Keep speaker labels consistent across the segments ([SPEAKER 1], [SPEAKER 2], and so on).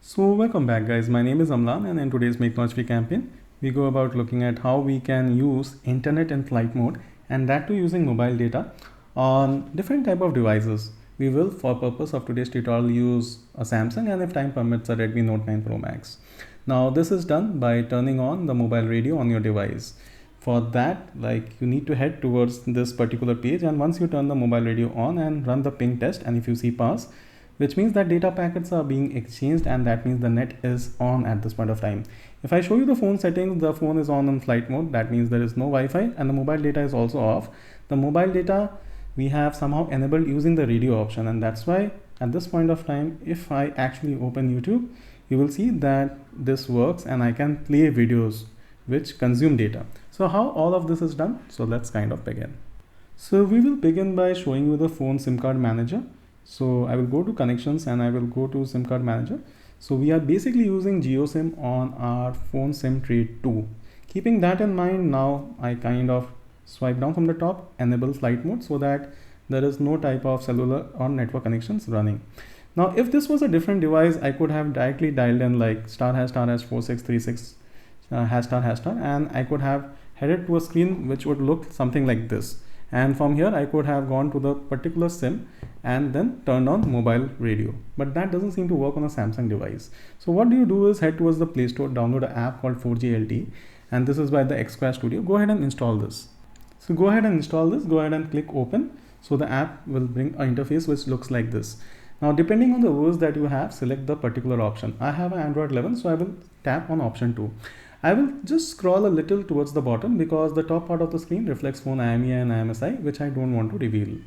[SPEAKER 1] So welcome back guys, my name is Amlan and in today's Make Launch Free campaign, we go about looking at how we can use internet in flight mode and that too using mobile data on different type of devices. We will for purpose of today's tutorial use a Samsung and if time permits a Redmi Note 9 Pro Max. Now this is done by turning on the mobile radio on your device. For that you need to head towards this particular page and once you turn the mobile radio on and run the ping test and if you see pass, which means that data packets are being exchanged and that means the net is on at this point of time. If I show you the phone settings, the phone is on flight mode. That means there is no Wi-Fi and the mobile data is also off. The mobile data we have somehow enabled using the radio option, and that's why at this point of time, if I actually open YouTube, you will see that this works and I can play videos which consume data. So how all of this is done? So let's kind of begin. So we will begin by showing you the phone SIM card manager. So I will go to connections and I will go to SIM card manager. So we are basically using JioSIM on our phone SIM tray 2. Keeping that in mind, now I kind of swipe down from the top, enable flight mode so that there is no type of cellular or network connections running. Now if this was a different device, I could have directly dialed in like *#4636 #* and I could have headed to a screen which would look something like this. And from here I could have gone to the particular SIM and then turned on mobile radio, but that doesn't seem to work on a Samsung device. So what you do is head towards the Play Store, download an app called 4G LTE, and this is by the Xquad Studio. Go ahead and install this. So go ahead and install this, go ahead and click open. So the app will bring an interface which looks like this. Now depending on the OS that you have, select the particular option. I have an Android 11, so I will tap on option 2. I will just scroll a little towards the bottom because the top part of the screen reflects phone IMEI and IMSI, which I don't want to reveal.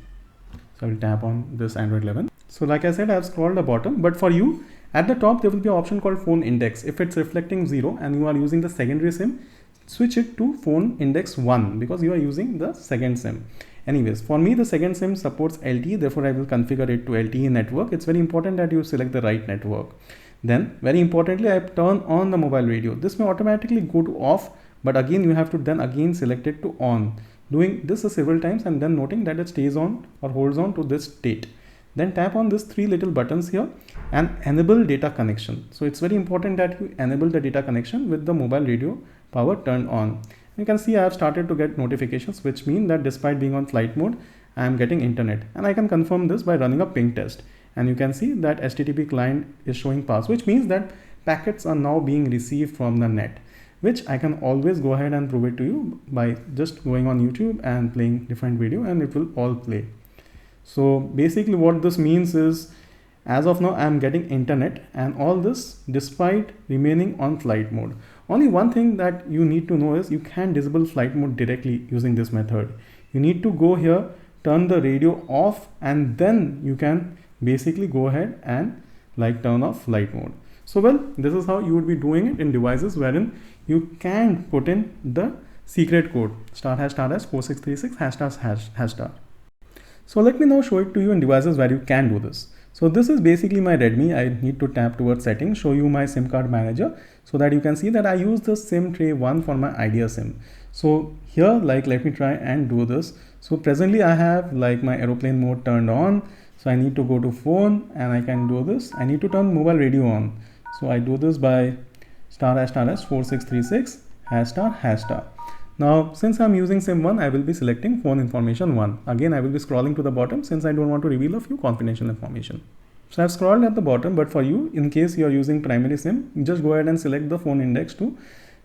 [SPEAKER 1] So I will tap on this Android 11. So like I said, I have scrolled the bottom, but for you at the top, there will be an option called phone index. If it's reflecting 0 and you are using the secondary SIM, switch it to phone index 1 because you are using the second SIM. Anyways, for me, the second SIM supports LTE, therefore I will configure it to LTE network. It's very important that you select the right network. Then very importantly, I turn on the mobile radio. This may automatically go to off, but again you have to then again select it to on. Doing this several times and then noting that it stays on or holds on to this state. Then tap on these 3 little buttons here and enable data connection. So it's very important that you enable the data connection with the mobile radio power turned on. You can see I have started to get notifications, which mean that despite being on flight mode, I am getting internet, and I can confirm this by running a ping test. And you can see that HTTP client is showing pass, which means that packets are now being received from the net, which I can always go ahead and prove it to you by just going on YouTube and playing different video and it will all play. So basically what this means is, as of now, I am getting internet and all this despite remaining on flight mode. Only one thing that you need to know is you can disable flight mode directly using this method. You need to go here, turn the radio off, and then you can basically go ahead and turn off flight mode. So well, this is how you would be doing it in devices wherein you can put in the secret code *#4636 ###. So let me now show it to you in devices where you can do this. So this is basically my Redmi. I need to tap towards settings, show you my SIM card manager so that you can see that I use the SIM tray 1 for my Idea SIM. So here let me try and do this. So presently I have my aeroplane mode turned on. So I need to go to phone and I can do this. I need to turn mobile radio on. So I do this by *#4636 ###. Now, since I'm using SIM 1, I will be selecting phone information 1. Again, I will be scrolling to the bottom since I don't want to reveal a few confidential information. So I've scrolled at the bottom, but for you, in case you are using primary SIM, just go ahead and select the phone index to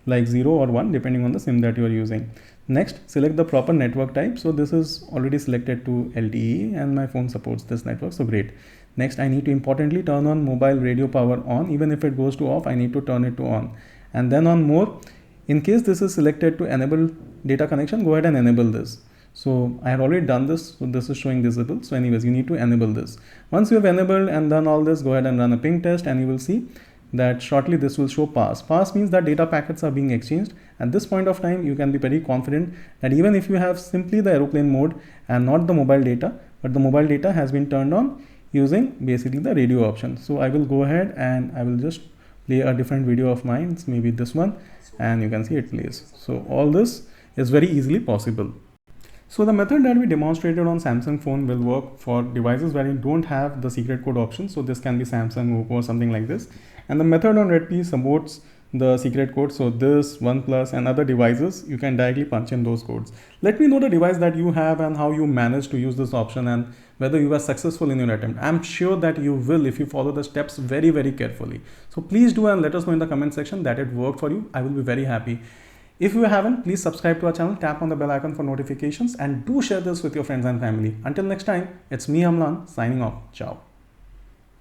[SPEAKER 1] 0 or 1 depending on the SIM that you are using. Next, select the proper network type. So this is already selected to LTE and my phone supports this network. So great. Next, I need to importantly turn on mobile radio power on. Even if it goes to off, I need to turn it to on. And then on more, in case this is selected to enable data connection, go ahead and enable this. So I had already done this. So this is showing disable. So anyways, you need to enable this. Once you have enabled and done all this, go ahead and run a ping test and you will see that shortly this will show pass. Pass means that data packets are being exchanged. At this point of time, you can be very confident that even if you have simply the aeroplane mode and not the mobile data, but the mobile data has been turned on using basically the radio option. So I will go ahead and I will just play a different video of mine, maybe this one, and you can see it plays. So all this is very easily possible. So the method that we demonstrated on Samsung phone will work for devices where you don't have the secret code option. So this can be Samsung, Oppo or something like this. And the method on Redmi supports the secret code. So this, OnePlus and other devices, you can directly punch in those codes. Let me know the device that you have and how you manage to use this option and whether you are successful in your attempt. I'm sure that you will if you follow the steps very, very carefully. So please do and let us know in the comment section that it worked for you. I will be very happy. If you haven't, please subscribe to our channel, tap on the bell icon for notifications and do share this with your friends and family. Until next time, it's me Amlan signing off. Ciao.